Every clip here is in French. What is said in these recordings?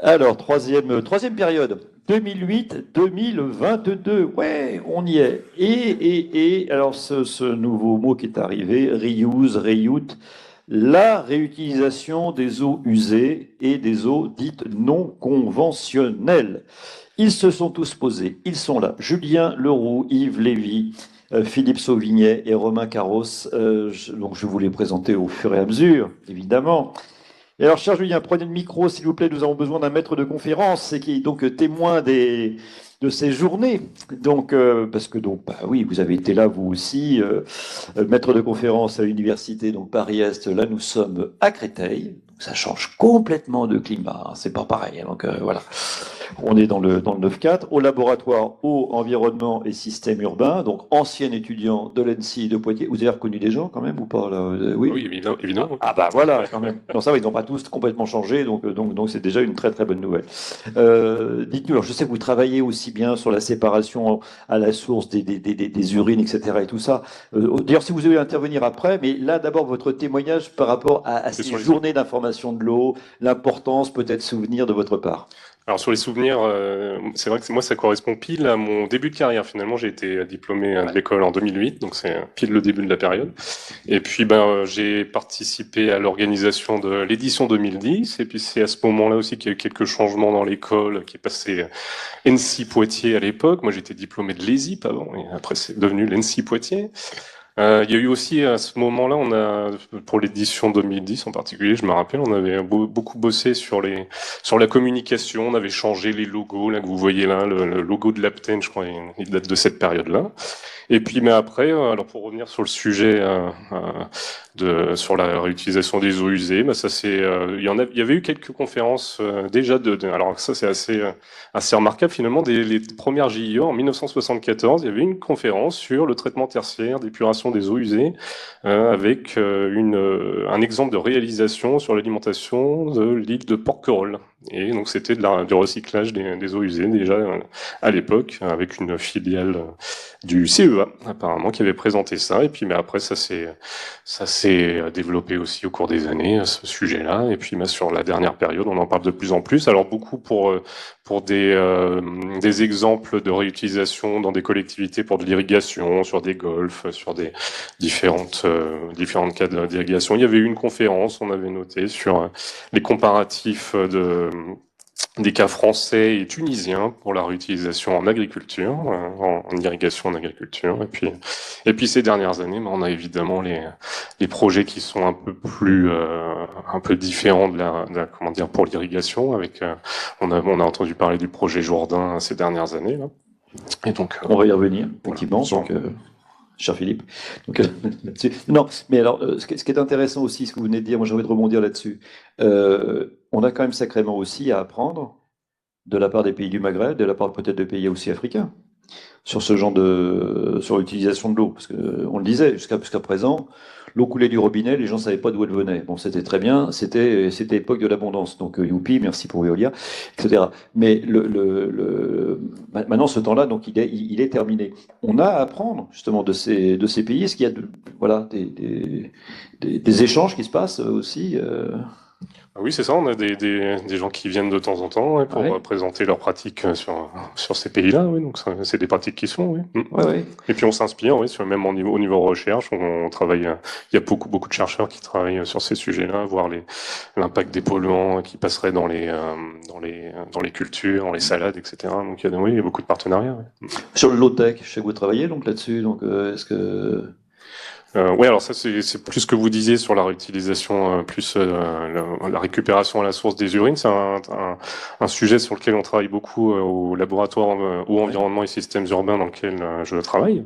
Alors, troisième période, 2008-2022. Ouais, on y est. Alors ce nouveau mot qui est arrivé, reuse, reuse, la réutilisation des eaux usées et des eaux dites non conventionnelles. Ils se sont tous posés, ils sont là. Julien Leroux, Yves Lévy, Philippe Sauvignet et Romain Carros. Donc je vais vous les présenter au fur et à mesure, évidemment. Et alors, cher Julien, prenez le micro, s'il vous plaît. Nous avons besoin d'un maître de conférence et qui est donc témoin de ces journées. Donc, parce que donc, bah oui, vous avez été là, vous aussi, maître de conférence à l'université donc Paris-Est. Là, nous sommes à Créteil. Ça change complètement de climat, hein. C'est pas pareil, hein. Donc voilà. On est dans le 9-4, au laboratoire eau, environnement et système urbain, donc ancien étudiant de l'ENSI de Poitiers. Vous avez reconnu des gens quand même ou pas là? Ah oui, Oui. évidemment. Ah bah voilà, quand même. Non, ça va, ils n'ont pas tous complètement changé, donc c'est déjà une très très bonne nouvelle. Dites-nous, alors je sais que vous travaillez aussi bien sur la séparation à la source des urines, etc. et tout ça. D'ailleurs, si vous voulez intervenir après, mais là d'abord votre témoignage par rapport à C'est ces sur les journées d'information de l'eau, l'importance peut-être souvenir de votre part. Alors sur les souvenirs, c'est vrai que moi ça correspond pile à mon début de carrière. Finalement, j'ai été diplômé de l'école en 2008, donc c'est pile le début de la période. Et puis j'ai participé à l'organisation de l'édition 2010. Et puis c'est à ce moment-là aussi qu'il y a eu quelques changements dans l'école, qui est passé NC Poitiers à l'époque. Moi j'étais diplômé de l'ESIP avant, et après c'est devenu l'NC Poitiers. Il y a eu aussi à ce moment-là, pour l'édition 2010 en particulier, je me rappelle, on avait beaucoup bossé sur la communication, on avait changé les logos, là que vous voyez là, le logo de l'Apten, je crois, il date de cette période-là. Et puis, mais après, alors pour revenir sur le sujet sur la réutilisation des eaux usées, ça c'est, il y avait eu quelques conférences déjà alors ça c'est assez remarquable finalement. Les premières JIO en 1974, il y avait une conférence sur le traitement tertiaire d'épuration des eaux usées avec un exemple de réalisation sur l'alimentation de l'île de Porquerolles. Et donc c'était du recyclage des eaux usées déjà à l'époque avec une filiale du CEA apparemment qui avait présenté ça. Et puis mais après ça s'est développé aussi au cours des années ce sujet-là. Et puis sur la dernière période, on en parle de plus en plus. Alors beaucoup pour des exemples de réutilisation dans des collectivités pour de l'irrigation, sur des golfs, sur des différentes cas d'irrigation. Il y avait eu une conférence, on avait noté sur les comparatifs des cas français et tunisiens pour la réutilisation en agriculture, en irrigation en agriculture. Et puis ces dernières années, on a évidemment les projets qui sont un peu différents comment dire, pour l'irrigation. On a entendu parler du projet Jourdain ces dernières années, là. Et donc, On va y revenir, voilà. effectivement. Donc, cher Philippe. Donc, là-dessus. Non, mais alors, ce qui est intéressant aussi, ce que vous venez de dire, moi j'ai envie de rebondir là-dessus. On a quand même sacrément aussi à apprendre de la part des pays du Maghreb, de la part peut-être de pays aussi africains, sur ce genre sur l'utilisation de l'eau. Parce que, on le disait, jusqu'à présent, l'eau coulait du robinet, les gens ne savaient pas d'où elle venait. Bon, c'était très bien, c'était l'époque de l'abondance. Donc, youpi, merci pour Veolia, etc. Mais maintenant, ce temps-là, donc, il est terminé. On a à apprendre, justement, de ces pays. Est-ce qu'il y a voilà, des échanges qui se passent aussi Ah oui, c'est ça, on a des gens qui viennent de temps en temps, ouais, pour ouais, présenter leurs pratiques sur ces pays-là, oui, donc c'est des pratiques qui sont, oui. Mm. ouais, ouais. Et puis on s'inspire, oui, même au niveau recherche, on travaille, il y a beaucoup de chercheurs qui travaillent sur ces sujets-là, voir l'impact des polluants qui passeraient dans les cultures, dans les salades, etc. Donc oui, il y a beaucoup de partenariats. Ouais. Sur le low-tech, je sais que vous travaillez donc là-dessus. Donc, est-ce que Oui, alors ça c'est plus ce que vous disiez sur la réutilisation, plus la récupération à la source des urines. C'est un sujet sur lequel on travaille beaucoup au laboratoire eau, ouais. environnement et systèmes urbains dans lequel je travaille,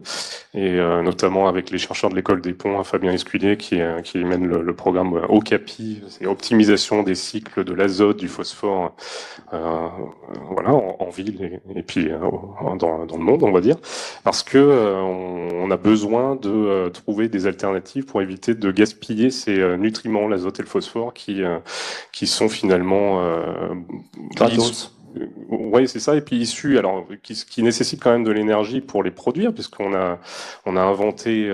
et notamment avec les chercheurs de l'école des Ponts, Fabien Escudier, qui mène le programme OCAPI, c'est optimisation des cycles de l'azote, du phosphore, voilà, en ville et puis dans le monde, on va dire, parce que on a besoin de trouver des alternatives pour éviter de gaspiller ces nutriments, l'azote et le phosphore, qui sont finalement Gratos. ouais, c'est ça. Et puis issus, alors qui nécessite quand même de l'énergie pour les produire, puisqu'on a inventé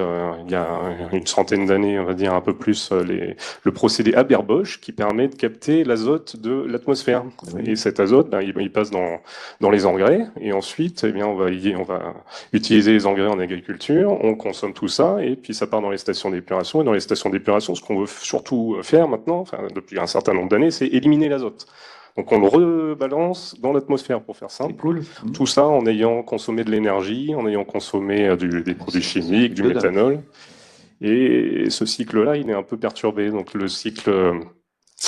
il y a une centaine d'années, on va dire un peu plus, le procédé Haber-Bosch qui permet de capter l'azote de l'atmosphère. Oui. Et cet azote, ben, il passe dans les engrais, et ensuite, eh bien, on va utiliser les engrais en agriculture, on consomme tout ça, et puis ça part dans les stations d'épuration. Et dans les stations d'épuration, ce qu'on veut surtout faire maintenant, enfin, depuis un certain nombre d'années, c'est éliminer l'azote. Donc on le rebalance dans l'atmosphère pour faire C'est simple. cool. Tout ça en ayant consommé de l'énergie, en ayant consommé des produits chimiques, du De dingue. méthanol. Et ce cycle-là, il est un peu perturbé. Donc le cycle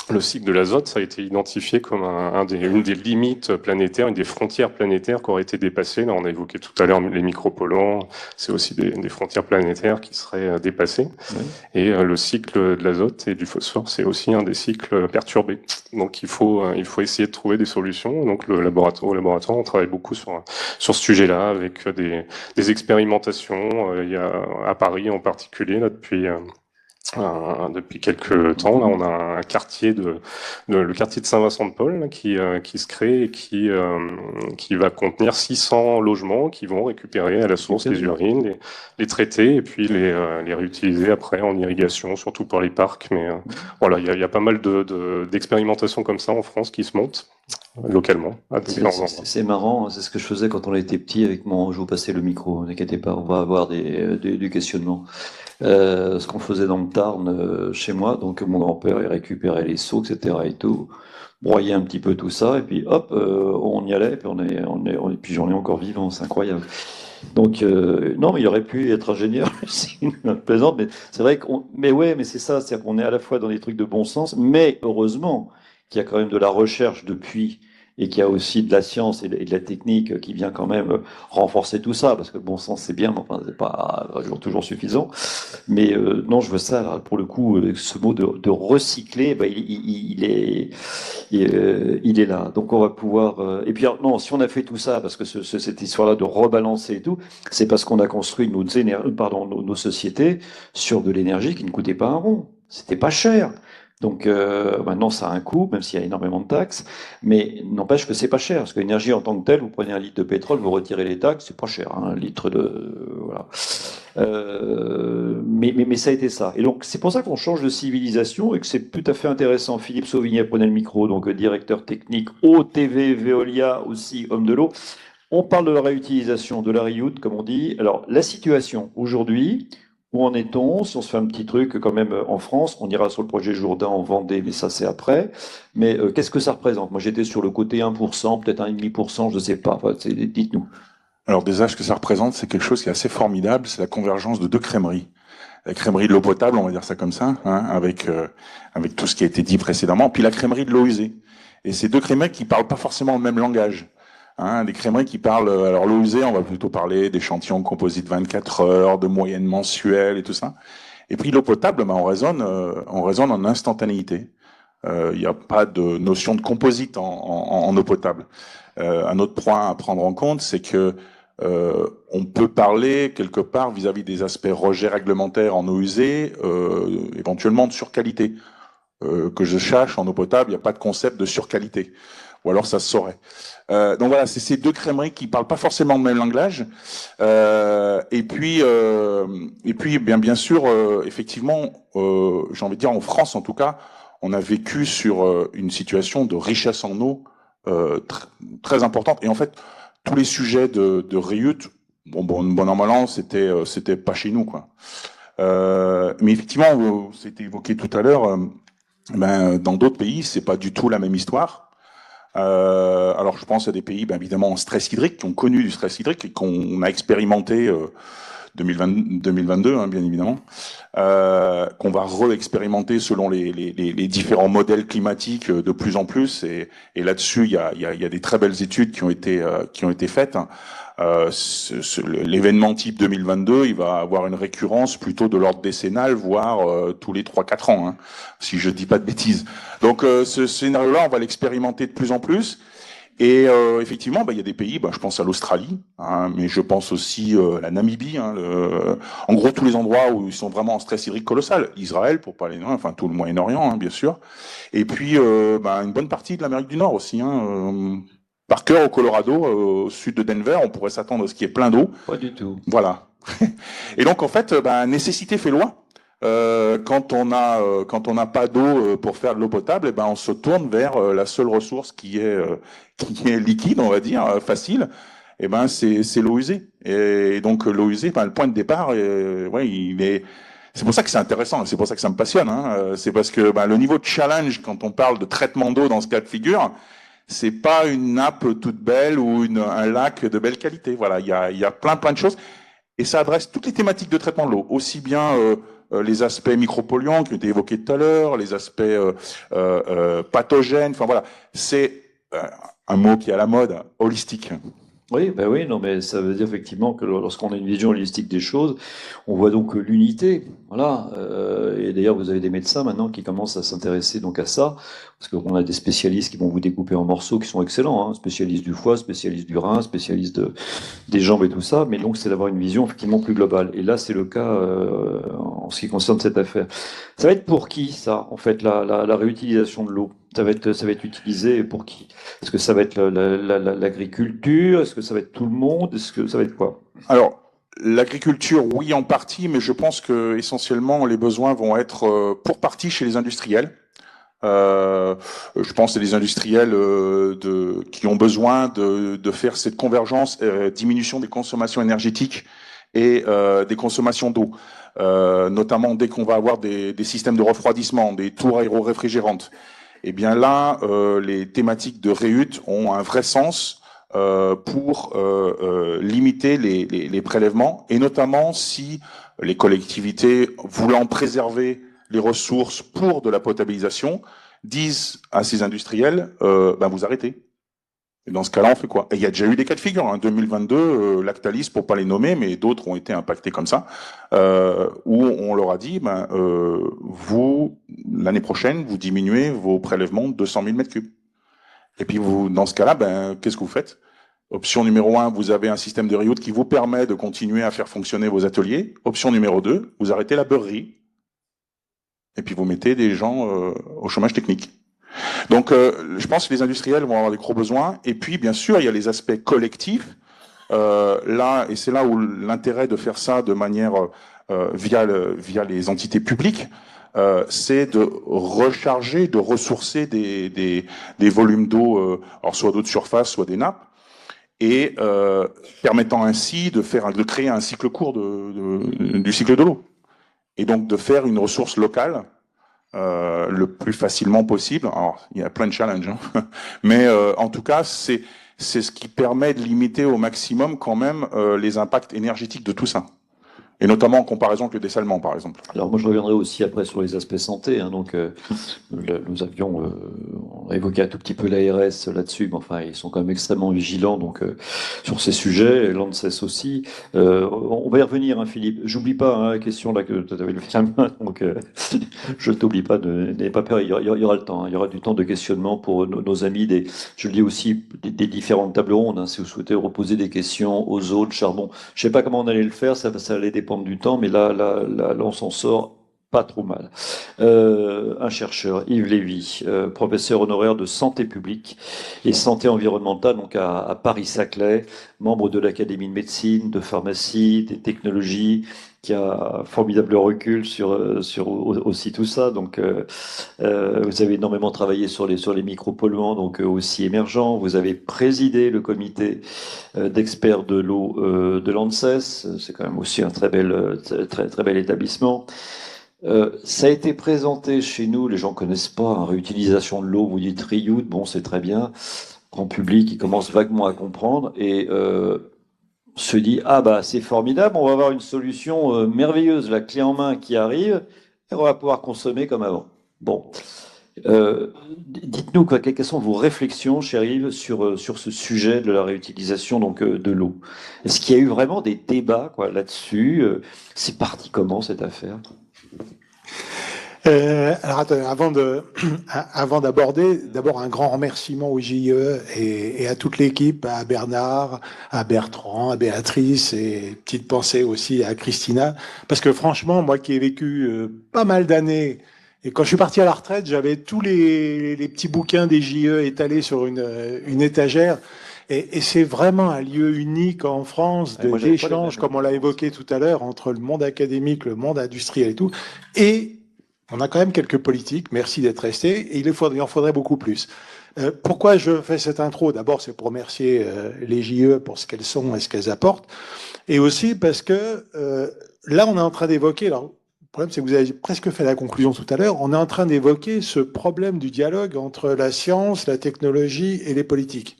de l'azote, ça a été identifié comme une des limites planétaires, une des frontières planétaires qui aurait été dépassée. Là, on a évoqué tout à l'heure les micropolluants, c'est aussi des frontières planétaires qui seraient dépassées. Oui. Et le cycle de l'azote et du phosphore, c'est aussi un des cycles perturbés. Donc il faut essayer de trouver des solutions. Donc au laboratoire, on travaille beaucoup sur ce sujet-là avec des expérimentations. Il y a à Paris en particulier là depuis quelques temps, là, on a un quartier le quartier de Saint-Vincent-de-Paul là, qui se crée et qui va contenir 600 logements qui vont récupérer à la source les urines, les traiter et puis les réutiliser après en irrigation, surtout pour les parcs. Mais voilà, il y a pas mal d'expérimentations comme ça en France qui se montent localement. C'est marrant, c'est ce que je faisais quand on était petit avec mon. Je vous passais le micro, n'inquiétez pas, on va avoir du questionnement. Ce qu'on faisait dans le Tarn chez moi, donc mon grand-père il récupérait les seaux, etc. et tout, broyait un petit peu tout ça, et puis hop, on y allait, et puis puis j'en ai encore vivant, c'est incroyable. Donc non, mais il aurait pu être ingénieur, c'est une plaisante, mais c'est vrai mais ouais, mais c'est ça, c'est qu'on est à la fois dans des trucs de bon sens, mais heureusement qu'il y a quand même de la recherche depuis et qu'il y a aussi de la science et de la technique qui vient quand même renforcer tout ça, parce que le bon sens c'est bien, mais enfin c'est pas toujours suffisant. Mais non, je veux ça, là, pour le coup, ce mot de recycler, bah, il est là. Donc on va pouvoir. Et puis non, si on a fait tout ça, parce que cette histoire-là de rebalancer et tout, c'est parce qu'on a construit nos sociétés sur de l'énergie qui ne coûtait pas un rond. C'était pas cher. Donc maintenant, ça a un coût, même s'il y a énormément de taxes, mais n'empêche que c'est pas cher, parce que l'énergie en tant que telle, vous prenez un litre de pétrole, vous retirez les taxes, c'est pas cher, hein, un litre de voilà. Mais ça a été ça. Et donc c'est pour ça qu'on change de civilisation et que c'est tout à fait intéressant. Philippe Sauvigny prenait le micro, donc directeur technique OTV Veolia, aussi homme de l'eau. On parle de la réutilisation, de la reuse, comme on dit. Alors la situation aujourd'hui. Où en est-on? Si on se fait un petit truc quand même en France, on ira sur le projet Jourdain en Vendée, mais ça c'est après. Mais qu'est-ce que ça représente? Moi j'étais sur le côté 1%, peut-être 1,5%, je ne sais pas. Enfin, dites-nous. Alors déjà, ce que ça représente, c'est quelque chose qui est assez formidable, c'est la convergence de deux crèmeries. La crèmerie de l'eau potable, on va dire ça comme ça, hein, avec tout ce qui a été dit précédemment, puis la crèmerie de l'eau usée. Et ces deux crèmeries qui parlent pas forcément le même langage. Hein, des crèmeries qui parlent, alors l'eau usée, on va plutôt parler d'échantillons composites 24 heures, de moyenne mensuelle et tout ça. Et puis l'eau potable, ben, on raisonne en instantanéité. Il n'y a pas de notion de composite en eau potable. Un autre point à prendre en compte, c'est que on peut parler quelque part vis-à-vis des aspects rejets réglementaires en eau usée, éventuellement de surqualité. Que je cherche en eau potable, il n'y a pas de concept de surqualité. Ou alors ça se saurait. Donc voilà, c'est ces deux crèmeries qui parlent pas forcément le même langage. Et puis bien sûr, effectivement, j'ai envie de dire en France en tout cas, on a vécu sur une situation de richesse en eau très importante. Et en fait, tous les sujets de réhute, bon an, mal an, c'était pas chez nous, quoi. Mais effectivement, c'était évoqué tout à l'heure, dans d'autres pays, c'est pas du tout la même histoire. Alors je pense à des pays, évidemment, en stress hydrique, qui ont connu du stress hydrique et qu'on a expérimenté 2022, hein, bien évidemment, qu'on va re-expérimenter selon les différents modèles climatiques de plus en plus. Et là-dessus, il y a des très belles études qui ont été faites. Hein. L'événement type 2022, il va avoir une récurrence plutôt de l'ordre décennal, voire tous les 3-4 ans, hein, si je dis pas de bêtises. Donc ce scénario-là, on va l'expérimenter de plus en plus. Et effectivement, il y a des pays, je pense à l'Australie, hein, mais je pense aussi à la Namibie, hein, en gros tous les endroits où ils sont vraiment en stress hydrique colossal. Israël, pour pas aller loin, enfin tout le Moyen-Orient, hein, bien sûr. Et puis une bonne partie de l'Amérique du Nord aussi, hein, Parker, au Colorado, au sud de Denver, on pourrait s'attendre à ce qu'il y ait plein d'eau. Pas du tout. Voilà. Et donc, en fait, nécessité fait loi. Quand on n'a pas d'eau pour faire de l'eau potable, et ben on se tourne vers la seule ressource qui est liquide, on va dire, facile. Et ben c'est l'eau usée. Et donc l'eau usée, le point de départ, c'est pour ça que c'est intéressant, c'est pour ça que ça me passionne. C'est parce que le niveau de challenge quand on parle de traitement d'eau dans ce cas de figure, c'est pas une nappe toute belle ou un lac de belle qualité. Voilà, il y a plein de choses. Et ça adresse toutes les thématiques de traitement de l'eau, aussi bien les aspects micropolluants qui ont été évoqués tout à l'heure, les aspects pathogènes. Enfin voilà, c'est un mot qui est à la mode, holistique. Oui, ben oui, non, mais ça veut dire effectivement que lorsqu'on a une vision holistique des choses, on voit donc l'unité, voilà. Et d'ailleurs, vous avez des médecins maintenant qui commencent à s'intéresser donc à ça, parce qu'on a des spécialistes qui vont vous découper en morceaux qui sont excellents, hein, spécialistes du foie, spécialistes du rein, spécialistes des jambes et tout ça. Mais donc, c'est d'avoir une vision effectivement plus globale. Et là, c'est le cas en ce qui concerne cette affaire. Ça va être pour qui ça, en fait, la réutilisation de l'eau? Ça va être utilisé pour qui? Est-ce que ça va être l'agriculture? Est-ce que ça va être tout le monde? Est-ce que ça va être quoi? Alors, l'agriculture, oui, en partie, mais je pense que essentiellement les besoins vont être pour partie chez les industriels. Je pense que c'est les industriels qui ont besoin de faire cette convergence, diminution des consommations énergétiques et des consommations d'eau. Notamment dès qu'on va avoir des systèmes de refroidissement, des tours aéro-réfrigérantes. Eh bien là, les thématiques de REUT ont un vrai sens pour limiter les prélèvements, et notamment si les collectivités voulant préserver les ressources pour de la potabilisation disent à ces industriels, vous arrêtez. Et dans ce cas-là, on fait quoi? Et il y a déjà eu des cas de figure. En 2022, Lactalis, pour pas les nommer, mais d'autres ont été impactés comme ça, où on leur a dit, vous, l'année prochaine, vous diminuez vos prélèvements de 200 000 mètres cubes. Et puis, vous, dans ce cas-là, qu'est-ce que vous faites? Option numéro 1, vous avez un système de REUT qui vous permet de continuer à faire fonctionner vos ateliers. Option numéro 2, vous arrêtez la beurrerie. Et puis, vous mettez des gens au chômage technique. Donc, je pense que les industriels vont avoir des gros besoins. Et puis, bien sûr, il y a les aspects collectifs. Là, et c'est là où l'intérêt de faire ça de manière via les entités publiques, c'est de recharger, de ressourcer des volumes d'eau, alors soit d'eau de surface, soit des nappes, et permettant ainsi de créer un cycle court du cycle de l'eau. Et donc de faire une ressource locale le plus facilement possible. Alors, il y a plein de challenges, hein. Mais en tout cas, c'est ce qui permet de limiter au maximum quand même les impacts énergétiques de tout ça. Et notamment en comparaison avec le dessalement, par exemple. Alors moi, je reviendrai aussi après sur les aspects santé. Hein, donc, nous avions on a évoqué un tout petit peu l'ARS là-dessus, mais enfin, ils sont quand même extrêmement vigilants donc sur ces sujets, l'ANSES aussi. On va y revenir, hein, Philippe. J'oublie pas hein, la question là que tu avais levé la main, donc je t'oublie pas, n'ayez pas peur, il y aura le temps. Hein, il y aura du temps de questionnement pour nos amis, je le dis aussi, des différentes tables rondes. Hein, si vous souhaitez reposer des questions aux autres, charbon. Je sais pas comment on allait le faire, ça allait dépendre du temps, mais là, on s'en sort pas trop mal. Un chercheur, Yves Lévy, professeur honoraire de santé publique et santé environnementale, donc à Paris-Saclay, membre de l'Académie de médecine, de pharmacie, des technologies, qui a un formidable recul sur aussi tout ça. Donc, vous avez énormément travaillé sur les micropolluants, donc aussi émergents. Vous avez présidé le comité d'experts de l'eau de l'ANSES. C'est quand même aussi un très bel établissement. Ça a été présenté chez nous, les gens connaissent pas, hein, réutilisation de l'eau, vous dites reuse, bon c'est très bien, grand public qui commence vaguement à comprendre et se dit c'est formidable, on va avoir une solution merveilleuse, la clé en main qui arrive et on va pouvoir consommer comme avant. Bon, dites-nous quelles sont vos réflexions, cher Yves, sur ce sujet de la réutilisation donc de l'eau. Est-ce qu'il y a eu vraiment des débats là-dessus? C'est parti comment cette affaire? Alors attends, avant d'aborder, d'abord un grand remerciement au JIE et à toute l'équipe, à Bernard, à Bertrand, à Béatrice et petite pensée aussi à Christina, parce que franchement, moi qui ai vécu pas mal d'années Et quand je suis parti à la retraite, j'avais tous les petits bouquins des JE étalés sur une étagère. Et c'est vraiment un lieu unique en France Ouais, moi, j'avais pas les d'échange, mêmes. comme on l'a évoqué tout à l'heure, entre le monde académique, le monde industriel et tout. Et on a quand même quelques politiques, merci d'être resté, et il en faudrait beaucoup plus. Pourquoi je fais cette intro? D'abord, c'est pour remercier les JE pour ce qu'elles sont et ce qu'elles apportent. Et aussi parce que là, on est en train d'évoquer, alors le problème c'est que vous avez presque fait la conclusion tout à l'heure, on est en train d'évoquer ce problème du dialogue entre la science, la technologie et les politiques.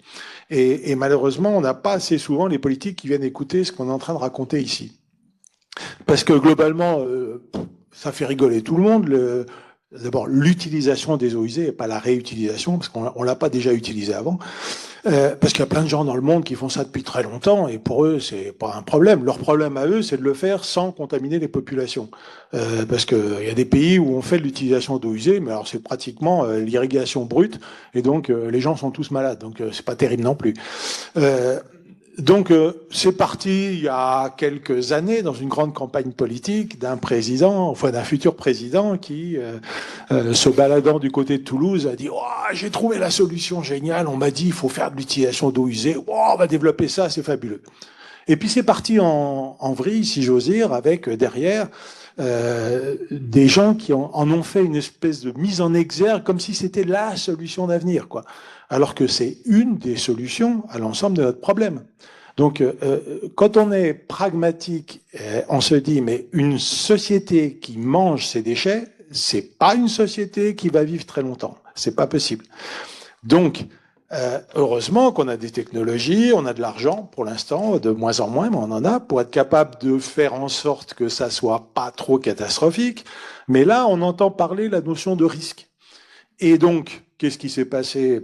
Et malheureusement, on n'a pas assez souvent les politiques qui viennent écouter ce qu'on est en train de raconter ici. Parce que globalement, ça fait rigoler tout le monde. D'abord, l'utilisation des eaux usées et pas la réutilisation, parce qu'on l'a pas déjà utilisé avant. Parce qu'il y a plein de gens dans le monde qui font ça depuis très longtemps, et pour eux, c'est pas un problème. Leur problème à eux, c'est de le faire sans contaminer les populations. Parce qu'il y a des pays où on fait de l'utilisation d'eau usée, mais alors c'est pratiquement l'irrigation brute, et donc les gens sont tous malades, donc c'est pas terrible non plus. Donc c'est parti il y a quelques années dans une grande campagne politique d'un président, enfin d'un futur président qui, se baladant du côté de Toulouse, a dit oh, j'ai trouvé la solution géniale, on m'a dit il faut faire de l'utilisation d'eau usée, oh, on va développer ça, c'est fabuleux. Et puis c'est parti en vrille, si j'ose dire, avec derrière des gens qui en ont fait une espèce de mise en exergue comme si c'était la solution d'avenir, quoi. Alors que c'est une des solutions à l'ensemble de notre problème. Donc, quand on est pragmatique, on se dit, mais une société qui mange ses déchets, c'est pas une société qui va vivre très longtemps. C'est pas possible. Donc, heureusement qu'on a des technologies, on a de l'argent pour l'instant, de moins en moins, mais on en a pour être capable de faire en sorte que ça soit pas trop catastrophique. Mais là, on entend parler la notion de risque. Et donc, qu'est-ce qui s'est passé?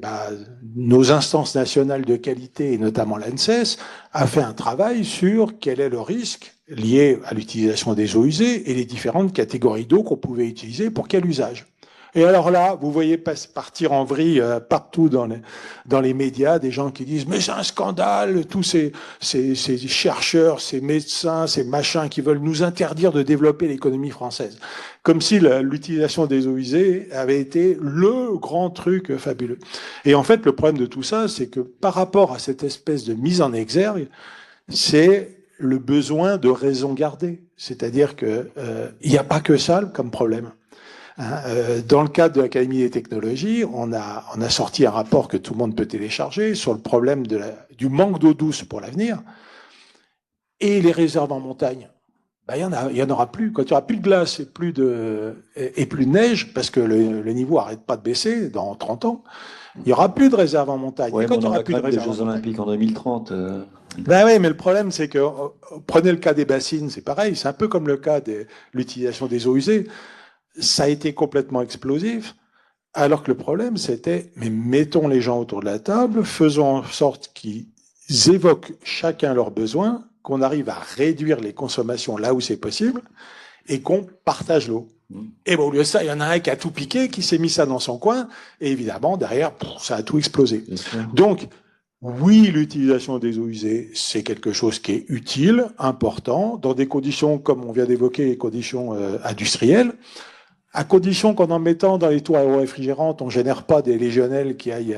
Nos instances nationales de qualité, et notamment l'ANSES, a fait un travail sur quel est le risque lié à l'utilisation des eaux usées et les différentes catégories d'eau qu'on pouvait utiliser pour quel usage. Et alors là, vous voyez partir en vrille partout dans les médias des gens qui disent mais c'est un scandale, tous ces chercheurs, ces médecins, ces machins qui veulent nous interdire de développer l'économie française. Comme si l'utilisation des eaux usées avait été le grand truc fabuleux. Et en fait, le problème de tout ça, c'est que par rapport à cette espèce de mise en exergue, c'est le besoin de raison garder. C'est-à-dire que il n'y a pas que ça comme problème. Dans le cadre de l'Académie des technologies, on a sorti un rapport que tout le monde peut télécharger sur le problème du manque d'eau douce pour l'avenir et les réserves en montagne. Il y en aura plus. Quand il n'y aura plus de glace et plus de neige, parce que le niveau arrête pas de baisser dans 30 ans, il y aura plus de réserves en montagne. Ouais, et quand mais il y on aura a plus quand de même des réserves Jeux en montagne, Olympiques en 2030. oui, mais le problème, c'est que prenez le cas des bassines, c'est pareil. C'est un peu comme le cas de l'utilisation des eaux usées. Ça a été complètement explosif. Alors que le problème, c'était, mais mettons les gens autour de la table, faisons en sorte qu'ils évoquent chacun leurs besoins, qu'on arrive à réduire les consommations là où c'est possible, et qu'on partage l'eau. Et bon, au lieu de ça, il y en a un qui a tout piqué, qui s'est mis ça dans son coin, et évidemment, derrière, ça a tout explosé. Donc, oui, l'utilisation des eaux usées, c'est quelque chose qui est utile, important, dans des conditions, comme on vient d'évoquer, les conditions industrielles, à condition qu'en mettant dans les tours aéro-réfrigérantes, on génère pas des légionelles qui aillent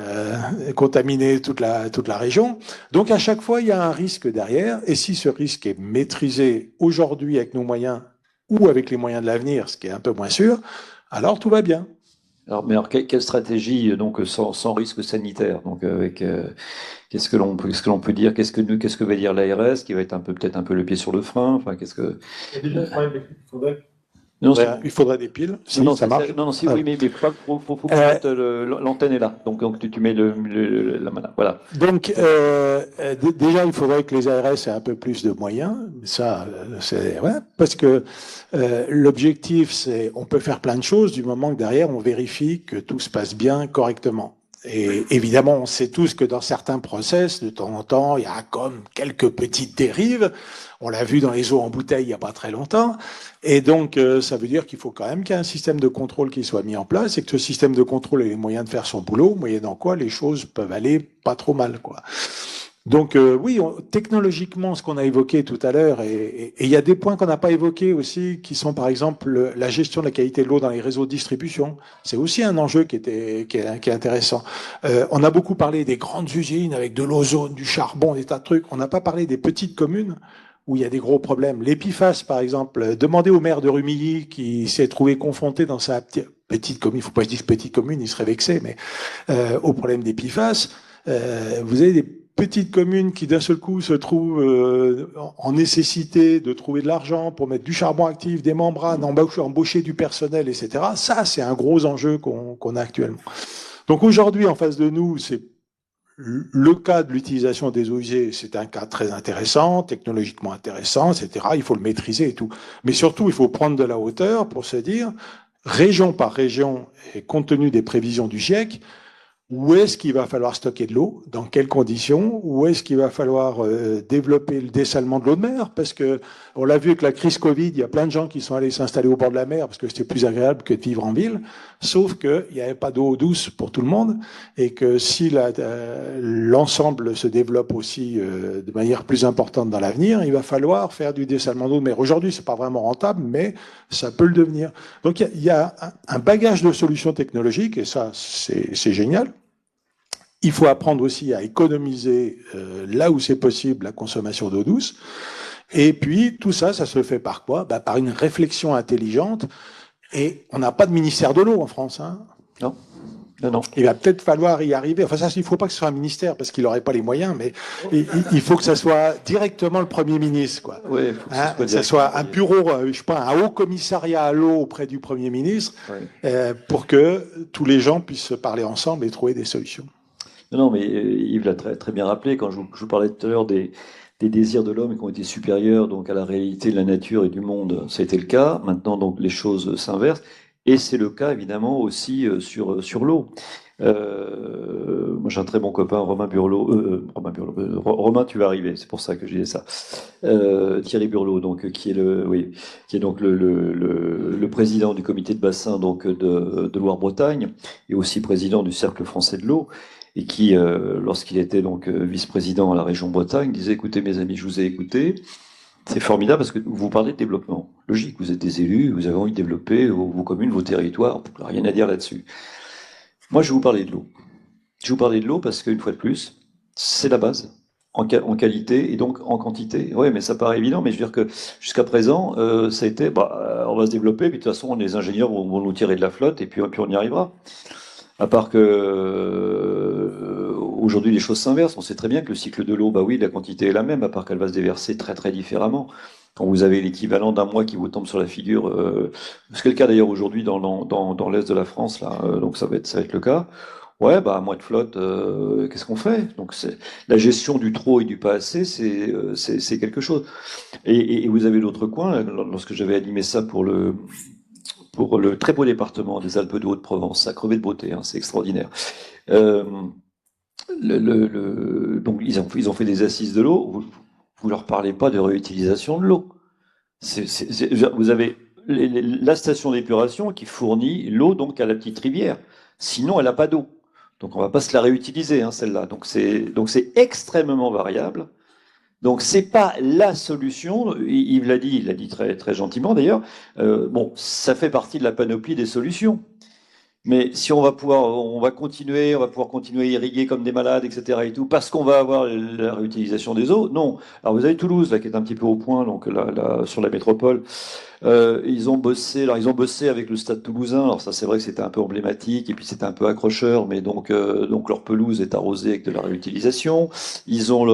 contaminer toute la région. Donc à chaque fois, il y a un risque derrière. Et si ce risque est maîtrisé aujourd'hui avec nos moyens ou avec les moyens de l'avenir, ce qui est un peu moins sûr, alors tout va bien. Alors, quelle stratégie donc sans risque sanitaire? Donc qu'est-ce que l'on peut dire? Qu'est-ce que va dire l'ARS, qui va être peut-être un peu le pied sur le frein? Enfin, qu'est-ce que Non, il faudrait des piles. Si, non, ça marche. Non, si, oui, mais faut mettre l'antenne est là. Donc tu mets la main là. Voilà. Donc, déjà, il faudrait que les ARS aient un peu plus de moyens. Ça, c'est ouais, parce que l'objectif, c'est on peut faire plein de choses du moment que derrière, on vérifie que tout se passe bien, correctement. Et évidemment, on sait tous que dans certains process, de temps en temps, il y a comme quelques petites dérives. On l'a vu dans les eaux en bouteille il n'y a pas très longtemps. Et donc, ça veut dire qu'il faut quand même qu'il y ait un système de contrôle qui soit mis en place et que ce système de contrôle ait les moyens de faire son boulot, moyennant quoi les choses peuvent aller pas trop mal, quoi. Donc oui, technologiquement, ce qu'on a évoqué tout à l'heure, et il y a des points qu'on n'a pas évoqués aussi, qui sont par exemple la gestion de la qualité de l'eau dans les réseaux de distribution. C'est aussi un enjeu qui est intéressant. On a beaucoup parlé des grandes usines avec de l'ozone, du charbon, des tas de trucs. On n'a pas parlé des petites communes où il y a des gros problèmes. L'Epiphasse, par exemple, demandez au maire de Rumilly qui s'est trouvé confronté dans sa petite commune, il ne faut pas se dire petite commune, il serait vexé, mais au problème d'Epiphasse. Vous avez des petites communes qui d'un seul coup se trouvent en nécessité de trouver de l'argent pour mettre du charbon actif, des membranes, embaucher du personnel, etc. Ça, c'est un gros enjeu qu'on a actuellement. Donc aujourd'hui, en face de nous, c'est le cas de l'utilisation des eaux usées, c'est un cas très intéressant, technologiquement intéressant, etc. Il faut le maîtriser et tout. Mais surtout, il faut prendre de la hauteur pour se dire, région par région, et compte tenu des prévisions du GIEC, où est-ce qu'il va falloir stocker de l'eau, dans quelles conditions, où est-ce qu'il va falloir développer le dessalement de l'eau de mer, parce que on l'a vu avec la crise Covid, il y a plein de gens qui sont allés s'installer au bord de la mer parce que c'était plus agréable que de vivre en ville, sauf qu'il n'y avait pas d'eau douce pour tout le monde, et que si l'ensemble se développe aussi de manière plus importante dans l'avenir, il va falloir faire du dessalement d'eau de mer. Aujourd'hui, c'est pas vraiment rentable, mais ça peut le devenir. Donc il y a un bagage de solutions technologiques, et ça, c'est génial. Il faut apprendre aussi à économiser là où c'est possible la consommation d'eau douce. Et puis, tout ça, ça se fait par quoi? Par une réflexion intelligente. Et on n'a pas de ministère de l'eau en France. Hein. Non. Non, non. Il va peut-être falloir y arriver. Enfin, ça, il ne faut pas que ce soit un ministère parce qu'il n'aurait pas les moyens, mais il faut que ça soit directement le Premier ministre, quoi. Oui, il faut que ça soit un bureau, je sais pas, un haut commissariat à l'eau auprès du Premier ministre, pour que tous les gens puissent se parler ensemble et trouver des solutions. Non, mais Yves l'a très, très bien rappelé quand je vous parlais tout à l'heure des désirs de l'homme qui ont été supérieurs donc à la réalité de la nature et du monde. Ça a été le cas. Maintenant, donc les choses s'inversent. Et c'est le cas évidemment aussi sur l'eau. Moi j'ai un très bon copain, Romain Burlot. Romain, tu vas arriver, c'est pour ça que je disais ça. Thierry Burlot, donc qui est donc le président du comité de bassin donc de Loire-Bretagne et aussi président du Cercle français de l'eau. Et qui, lorsqu'il était donc vice-président à la région Bretagne, disait écoutez mes amis, je vous ai écouté. C'est formidable parce que vous parlez de développement. Logique, vous êtes des élus, vous avez envie de développer vos communes, vos territoires, rien à dire là-dessus. Moi, je vais vous parler de l'eau. Je vais vous parler de l'eau parce qu'une fois de plus, c'est la base, en qualité et donc en quantité. Oui, mais ça paraît évident, mais je veux dire que jusqu'à présent, ça a été, on va se développer, puis de toute façon, les ingénieurs vont nous tirer de la flotte et puis on y arrivera. À part que aujourd'hui les choses s'inversent. On sait très bien que le cycle de l'eau, oui, la quantité est la même, à part qu'elle va se déverser très très différemment. Quand vous avez l'équivalent d'un mois qui vous tombe sur la figure, c'est le cas d'ailleurs aujourd'hui dans l'est de la France, là, donc ça va être le cas. Ouais, un mois de flotte, qu'est-ce qu'on fait? Donc la gestion du trop et du pas assez, c'est quelque chose. Et vous avez l'autre coin, lorsque j'avais animé ça pour le très beau département des Alpes de Haute-Provence, ça a crevé de beauté, hein, c'est extraordinaire. Donc ils ont fait des assises de l'eau, vous leur parlez pas de réutilisation de l'eau. Vous avez la station d'épuration qui fournit l'eau donc à la petite rivière, sinon elle n'a pas d'eau. Donc on va pas se la réutiliser, hein, celle-là. Donc c'est extrêmement variable. Donc c'est pas la solution. Yves l'a dit, il l'a dit très très gentiment d'ailleurs. Ça fait partie de la panoplie des solutions. Mais si on va pouvoir continuer à irriguer comme des malades, etc. et tout, parce qu'on va avoir la réutilisation des eaux, non. Alors vous avez Toulouse là qui est un petit peu au point, donc là sur la métropole. Ils ont bossé avec le Stade Toulousain. Alors ça, c'est vrai que c'était un peu emblématique et puis c'était un peu accrocheur, mais donc leur pelouse est arrosée avec de la réutilisation. Ils ont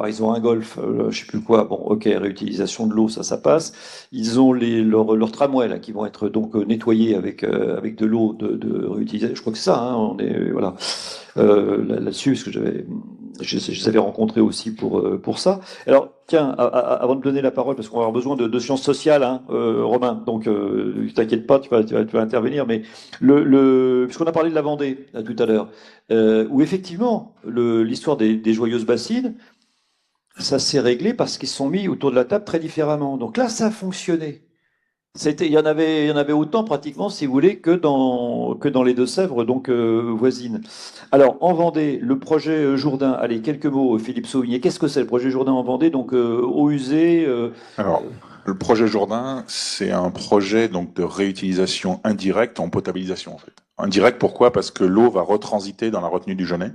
ils ont un golf, je sais plus quoi. Bon, ok, réutilisation de l'eau, ça passe. Ils ont leurs tramways là qui vont être donc nettoyés avec de l'eau de réutilisation. Je crois que c'est ça. Hein, on est voilà là-dessus parce que je les avais rencontrés aussi pour ça. Alors, tiens, avant de donner la parole, parce qu'on va avoir besoin de sciences sociales, hein, Romain, donc t'inquiète pas, tu vas intervenir, mais puisqu'on a parlé de la Vendée tout à l'heure, où effectivement, l'histoire des joyeuses bassines, ça s'est réglé parce qu'ils se sont mis autour de la table très différemment. Donc là, ça a fonctionné. Il y en avait autant pratiquement, si vous voulez, que dans les Deux-Sèvres, donc voisines. Alors, en Vendée, le projet Jourdain, allez, quelques mots, Philippe Sauvigné. Qu'est-ce que c'est le projet Jourdain en Vendée? Donc, eau usée. Alors, le projet Jourdain, c'est un projet donc de réutilisation indirecte en potabilisation, en fait. Indirect, pourquoi? Parce que l'eau va retransiter dans la retenue du Genêt.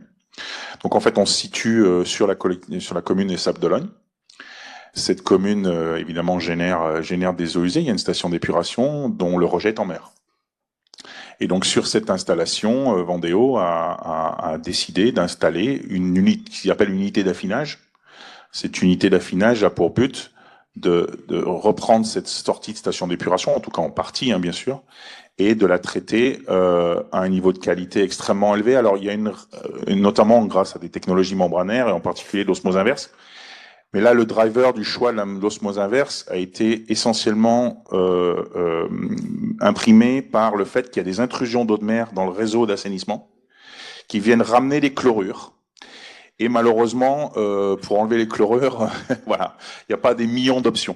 Donc, en fait, on se situe sur la commune des Sables-d'Olonne. Cette commune, évidemment, génère des eaux usées. Il y a une station d'épuration dont le rejet est en mer. Et donc, sur cette installation, Vendéo a décidé d'installer une unité, ce qu'il appelle une unité d'affinage. Cette unité d'affinage a pour but de reprendre cette sortie de station d'épuration, en tout cas en partie, hein, bien sûr, et de la traiter à un niveau de qualité extrêmement élevé. Alors, il y a notamment grâce à des technologies membranaires, et en particulier l'osmose inverse. Mais là, le driver du choix de l'osmose inverse a été essentiellement imprimé par le fait qu'il y a des intrusions d'eau de mer dans le réseau d'assainissement qui viennent ramener les chlorures. Et malheureusement, pour enlever les chlorures, voilà, il n'y a pas des millions d'options.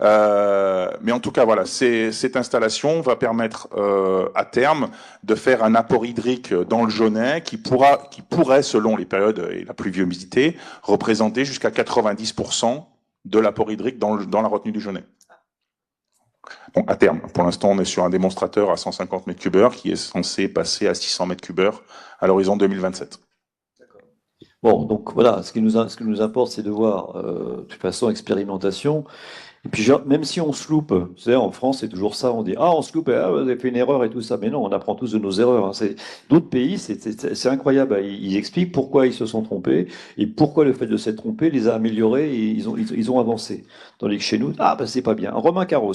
Mais en tout cas, voilà, cette installation va permettre à terme de faire un apport hydrique dans le Genêt qui pourrait, selon les périodes et la pluviomité, représenter jusqu'à 90% de l'apport hydrique dans la retenue du Genêt. Donc à terme, pour l'instant, on est sur un démonstrateur à 150 m3 qui est censé passer à 600 m3 à l'horizon 2027. Bon, donc voilà, ce qui nous importe, c'est de voir, de toute façon, expérimentation. Et puis, même si on se loupe, vous savez, en France, c'est toujours ça, on dit, ah, on se loupe, ah, vous avez fait une erreur et tout ça. Mais non, on apprend tous de nos erreurs. Hein. D'autres pays, c'est incroyable. Ils expliquent pourquoi ils se sont trompés et pourquoi le fait de s'être trompé les a améliorés et ils ont avancé. Tandis que chez nous, ah, ben, c'est pas bien. Romain Carros,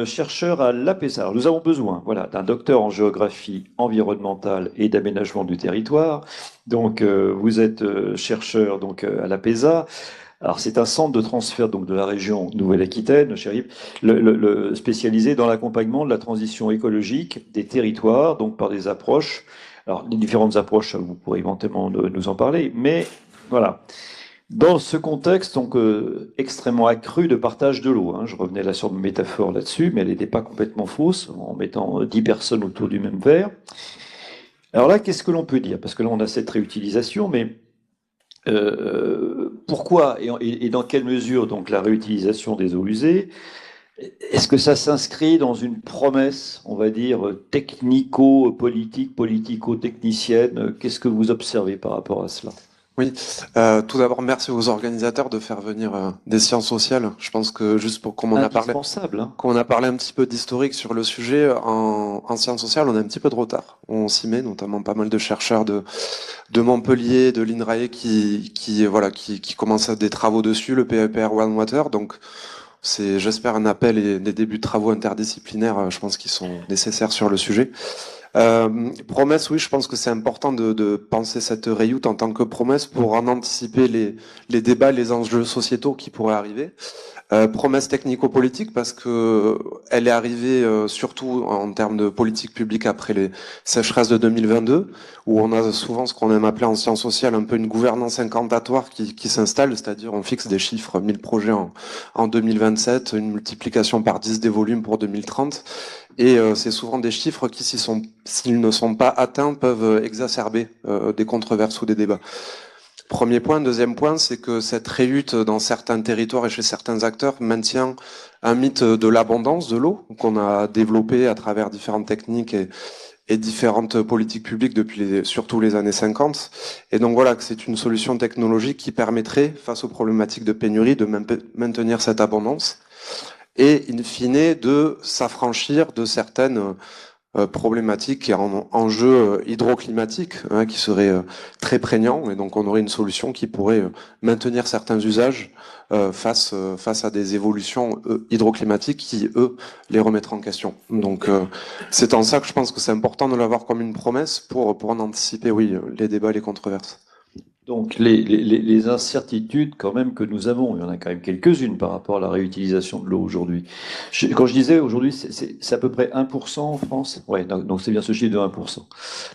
chercheur à l'APESA. Alors, nous avons besoin, voilà, d'un docteur en géographie environnementale et d'aménagement du territoire. Donc, vous êtes chercheur donc, à l'APESA. Alors, c'est un centre de transfert donc, de la région Nouvelle-Aquitaine, chérie, spécialisé dans l'accompagnement de la transition écologique des territoires, donc par des approches. Alors, les différentes approches, vous pourrez éventuellement nous en parler, mais voilà. Dans ce contexte donc extrêmement accru de partage de l'eau, hein, je revenais là sur une métaphore là-dessus, mais elle n'était pas complètement fausse, en mettant 10 personnes autour du même verre. Alors là, qu'est-ce que l'on peut dire? Parce que là, on a cette réutilisation, mais pourquoi et dans quelle mesure donc la réutilisation des eaux usées, est-ce que ça s'inscrit dans une promesse, on va dire, technico-politique, politico-technicienne? Qu'est-ce que vous observez par rapport à cela? Oui, tout d'abord, merci aux organisateurs de faire venir des sciences sociales. Je pense que juste pour qu'on en a parlé, hein. qu'on a parlé un petit peu d'historique sur le sujet, en sciences sociales, on a un petit peu de retard. On s'y met, notamment pas mal de chercheurs de Montpellier, de l'INRAE qui commencent des travaux dessus, le PEPR One Water. Donc, c'est, j'espère, un appel et des débuts de travaux interdisciplinaires, je pense, qui sont nécessaires sur le sujet. Promesse, oui, je pense que c'est important de penser cette reyout en tant que promesse pour en anticiper les débats, les enjeux sociétaux qui pourraient arriver. Promesse technico-politique parce que elle est arrivée surtout en termes de politique publique après les sécheresses de 2022, où on a souvent ce qu'on aime appeler en sciences sociales un peu une gouvernance incantatoire qui s'installe, c'est-à-dire on fixe des chiffres, 1000 projets en 2027, une multiplication par 10 des volumes pour 2030, et c'est souvent des chiffres qui, s'ils ne sont pas atteints, peuvent exacerber des controverses ou des débats. Premier point. Deuxième point, c'est que cette rélutte dans certains territoires et chez certains acteurs maintient un mythe de l'abondance de l'eau qu'on a développé à travers différentes techniques et différentes politiques publiques depuis surtout les années 50. Et donc voilà, que c'est une solution technologique qui permettrait, face aux problématiques de pénurie, de maintenir cette abondance et, in fine, de s'affranchir de certaines problématique et enjeu hydroclimatique qui serait très prégnant, et donc on aurait une solution qui pourrait maintenir certains usages face à des évolutions hydroclimatiques qui, eux, les remettraient en question. Donc c'est en ça que je pense que c'est important de l'avoir comme une promesse pour en anticiper, oui, les débats et les controverses. Donc les incertitudes quand même que nous avons, il y en a quand même quelques-unes par rapport à la réutilisation de l'eau aujourd'hui. Quand je disais aujourd'hui, c'est à peu près 1% en France. Ouais, donc c'est bien ce chiffre de 1%.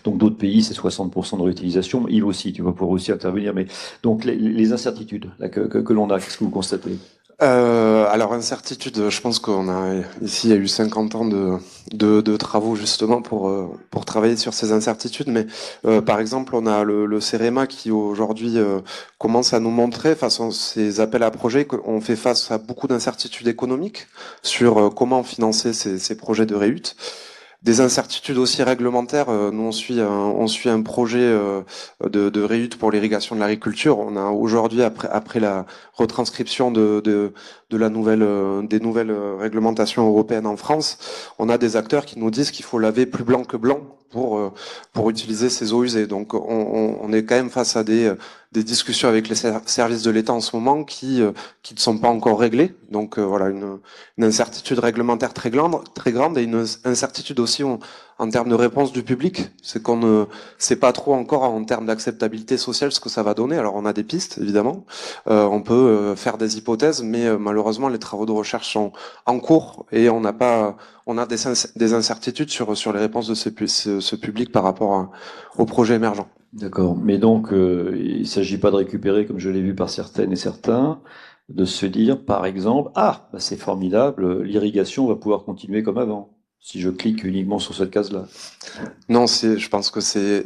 Donc d'autres pays, c'est 60% de réutilisation. Yves aussi, tu vas pouvoir aussi intervenir. Mais donc les incertitudes là, que l'on a, qu'est-ce que vous constatez? Alors incertitude, je pense qu'on a ici il y a eu 50 ans de travaux justement pour travailler sur ces incertitudes. Mais par exemple, on a le CEREMA qui aujourd'hui commence à nous montrer, face à ces appels à projets, qu'on fait face à beaucoup d'incertitudes économiques sur comment financer ces projets de réhute. Des incertitudes aussi réglementaires. Nous, on suit un projet de réhute pour l'irrigation de l'agriculture. On a aujourd'hui, après la retranscription de la nouvelle, des nouvelles réglementations européennes en France, on a des acteurs qui nous disent qu'il faut laver plus blanc que blanc pour utiliser ces eaux usées. Donc, on est quand même face à des discussions avec les services de l'État en ce moment qui ne sont pas encore réglées. Donc, voilà, une incertitude réglementaire très grande et une incertitude aussi en termes de réponse du public. C'est qu'on ne sait pas trop encore en termes d'acceptabilité sociale ce que ça va donner. Alors, on a des pistes, évidemment. On peut faire des hypothèses, mais malheureusement, les travaux de recherche sont en cours et on a des incertitudes sur les réponses de ce public par rapport aux projets émergents. D'accord. Mais donc, il ne s'agit pas de récupérer, comme je l'ai vu par certaines et certains, de se dire, par exemple, ah, bah, c'est formidable, l'irrigation va pouvoir continuer comme avant, si je clique uniquement sur cette case-là. Non, je pense que c'est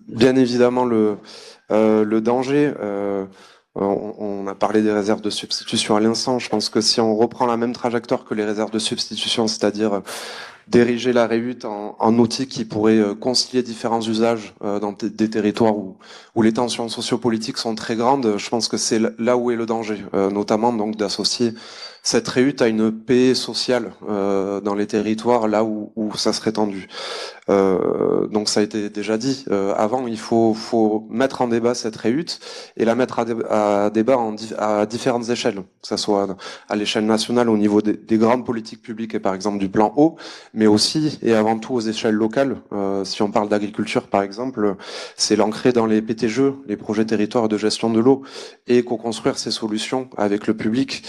bien évidemment le danger. On a parlé des réserves de substitution à l'instant. Je pense que si on reprend la même trajectoire que les réserves de substitution, c'est-à-dire d'ériger la réhute en outil qui pourrait concilier différents usages dans des territoires où les tensions sociopolitiques sont très grandes, je pense que c'est là où est le danger, notamment donc d'associer cette réhute à une paix sociale dans les territoires là où ça serait tendu. Donc ça a été déjà dit avant, il faut mettre en débat cette réhute et la mettre à débat à différentes échelles, que ce soit à l'échelle nationale au niveau des grandes politiques publiques et par exemple du plan eau, mais aussi et avant tout aux échelles locales. Si on parle d'agriculture par exemple, c'est l'ancrer dans les PTGE, les projets territoires de gestion de l'eau, et co-construire ces solutions avec le public.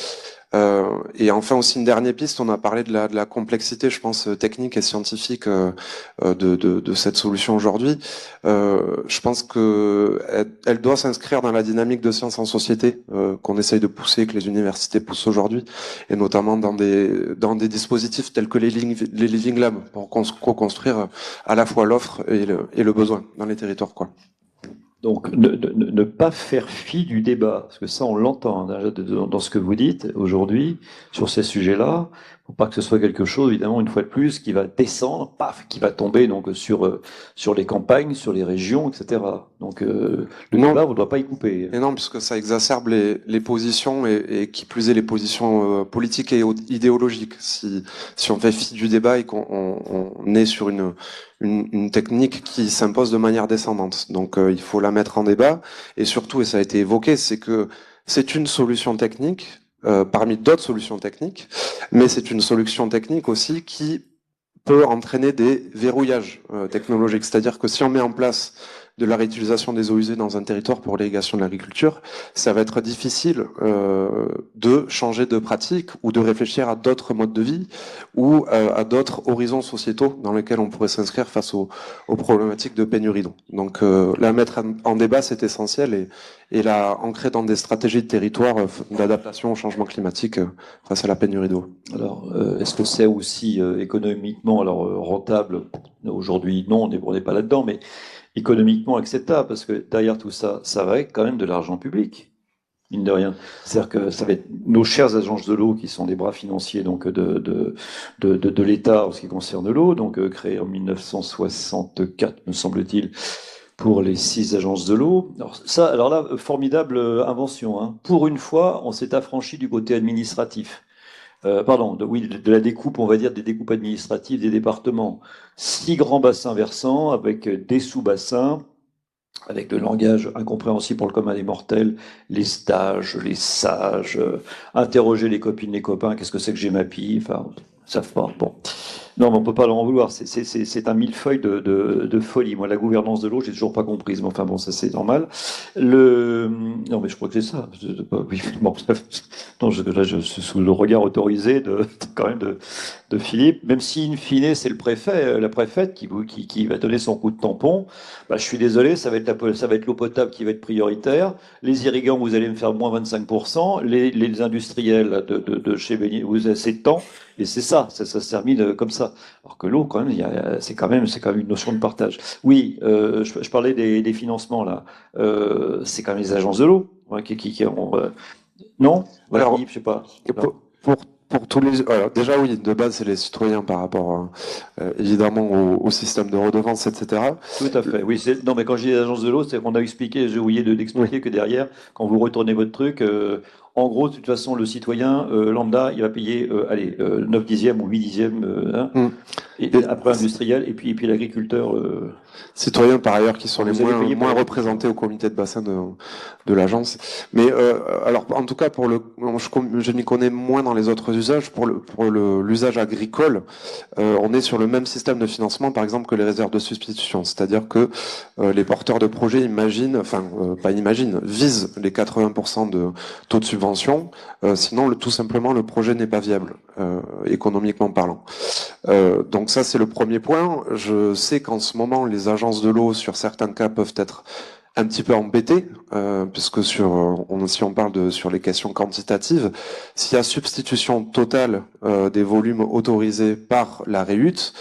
Et enfin aussi une dernière piste, on a parlé de la complexité, je pense, technique et scientifique de cette solution aujourd'hui. Je pense que elle doit s'inscrire dans la dynamique de sciences en société qu'on essaye de pousser, que les universités poussent aujourd'hui, et notamment dans des dispositifs tels que les Living Labs pour co-construire à la fois l'offre et le besoin dans les territoires, quoi. Donc, ne pas faire fi du débat, parce que ça, on l'entend hein, dans ce que vous dites aujourd'hui sur ces sujets-là, pour pas que ce soit quelque chose, évidemment, une fois de plus, qui va descendre, paf, qui va tomber donc sur les campagnes, sur les régions, etc. Donc, le débat, on ne doit pas y couper. Et non, puisque ça exacerbe les positions et qui plus est les positions politiques et idéologiques. Si on fait fi du débat et qu'on est sur une technique qui s'impose de manière descendante. Donc il faut la mettre en débat. Et surtout, et ça a été évoqué, c'est que c'est une solution technique parmi d'autres solutions techniques, mais c'est une solution technique aussi qui peut entraîner des verrouillages technologiques. C'est-à-dire que si on met en place de la réutilisation des eaux usées dans un territoire pour l'irrigation de l'agriculture, ça va être difficile de changer de pratique ou de réfléchir à d'autres modes de vie ou à d'autres horizons sociétaux dans lesquels on pourrait s'inscrire face aux problématiques de pénurie d'eau. Donc la mettre en débat, c'est essentiel et la ancrer dans des stratégies de territoire d'adaptation au changement climatique face à la pénurie d'eau. Alors, est-ce que c'est aussi économiquement rentable? Aujourd'hui, non, on n'est pas là-dedans, mais économiquement acceptable, parce que derrière tout ça, ça va être quand même de l'argent public, mine de rien. C'est-à-dire que ça va être nos chères agences de l'eau qui sont des bras financiers donc de l'État en ce qui concerne l'eau, donc créées en 1964, me semble-t-il, pour les 6 agences de l'eau. Alors là, formidable invention. Hein. Pour une fois, on s'est affranchi du côté administratif. De la découpe, on va dire, des découpes administratives des départements. 6 grands bassins versants avec des sous-bassins, avec le langage incompréhensible pour le commun des mortels, les stages, les sages, interroger les copines, les copains, qu'est-ce que c'est que j'ai ma pie, enfin, ils savent pas. Bon. Non, mais on peut pas leur en vouloir. C'est un millefeuille de folie. Moi, la gouvernance de l'eau, j'ai toujours pas comprise. Mais enfin bon, ça c'est normal. Non, mais je crois que c'est ça. Oui, bon, bref. Non, là, je suis sous le regard autorisé quand même de Philippe, même si in fine c'est le préfet, la préfète qui va donner son coup de tampon, bah, je suis désolé, ça va être l'eau potable qui va être prioritaire. Les irrigants, vous allez me faire moins 25%. Les industriels de chez Béni, vous avez assez de temps. Et c'est ça se termine comme ça. Alors que l'eau, quand même, c'est quand même une notion de partage. Oui, je parlais des financements là. C'est quand même les agences de l'eau qui ont. Non, voilà, Alors, Yves, je sais pas. pour, pour, pour tous les, alors déjà oui, de base c'est les citoyens par rapport évidemment au système de redevance, etc. Tout à fait. Oui, non, mais quand je dis agence de l'eau, c'est qu'on a expliqué, j'ai oublié d'expliquer que derrière, quand vous retournez votre truc, en gros, de toute façon, le citoyen lambda, il va payer, allez, 9 dixièmes ou 8 dixièmes, hein, Mm. et après industriel, et puis l'agriculteur. Citoyens par ailleurs qui sont les Vous allez payer moins pour représentés au comité de bassin de l'agence. Mais alors en tout cas je m'y connais moins dans les autres usages. Pour l'usage agricole, on est sur le même système de financement par exemple que les réserves de substitution, c'est-à-dire que les porteurs de projets visent les 80% de taux de subvention, sinon tout simplement le projet n'est pas viable économiquement parlant. Donc ça c'est le premier point. Je sais qu'en ce moment les agences de l'eau sur certains cas peuvent être un petit peu embêtées, puisque si on parle sur les questions quantitatives, s'il y a substitution totale des volumes autorisés par la REUT,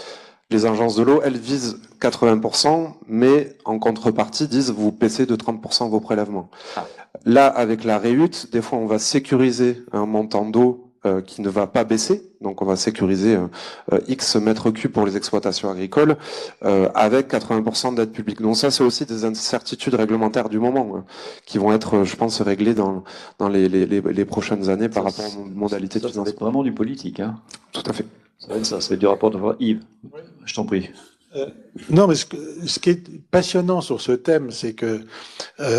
les agences de l'eau, elles visent 80%, mais en contrepartie disent vous baissez de 30% vos prélèvements. Là, avec la REUT, des fois on va sécuriser un montant d'eau qui ne va pas baisser, donc on va sécuriser X mètres cubes pour les exploitations agricoles avec 80% d'aide publique. Donc ça, c'est aussi des incertitudes réglementaires du moment qui vont être, je pense, réglées dans les prochaines années par rapport aux modalités de financement. Ça va être vraiment du politique, hein. Tout à fait. Ça va être du rapport de Yves. Je t'en prie. Non, mais ce qui est passionnant sur ce thème, c'est que